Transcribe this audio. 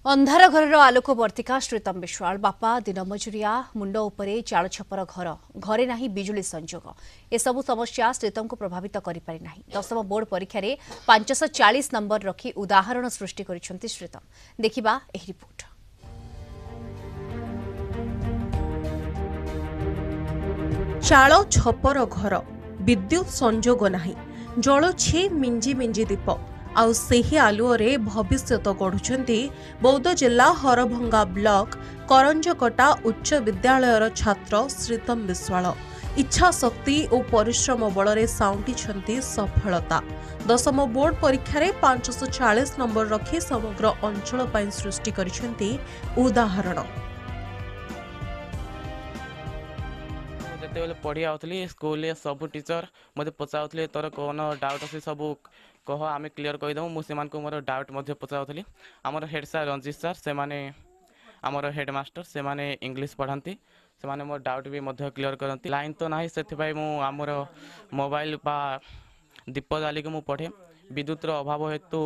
अंधार घर आलोक वर्तिका श्रीतम विश्वाल बापा दिन मजुरिया मुंड उपरे चाल छपर घर घरे नाही बिजुली संजोग एसबू समस्या श्रीतम को प्रभावित करिपारि नाही। दशम बोर्ड परीक्षा रे 540 नंबर रखी उदाहरण सृष्टि करिसंती श्रीतम। देखिबा एही रिपोर्ट। चाल छपर घर विद्युत संजोग नाही जलुछि मिंजी मिंजी दीप आउ सेही आलुओरे भविष्यत गढ़ुछंती बौद्ध जिला हरभंगा ब्लॉक करंजकटा उच्च विद्यालयर छात्र श्रीतम विश्वाल इच्छा शक्ति और परिश्रम बल साउंटी सफलता। दशम बोर्ड परीक्षा रे 540 नंबर रखी समग्र अंचल पई सृष्टि करिसेंती उदाहरण। जिते पढ़ी आउली स्कूल सब टीचर मत पचाउले तोर कौन डाउट अच्छे सब कह आम क्लीयर करदेमु मुझे मोर डाउट पचाउली। आमर हेड सार रंजित सार से आमर हेडमास्टर से इंग्लिश पढ़ाती से मोर डाउट भी क्लीयर करती। लाइन तो ना से आमर मोबाइल बा दीप जालिक पढ़े विद्युतर अभाव हेतु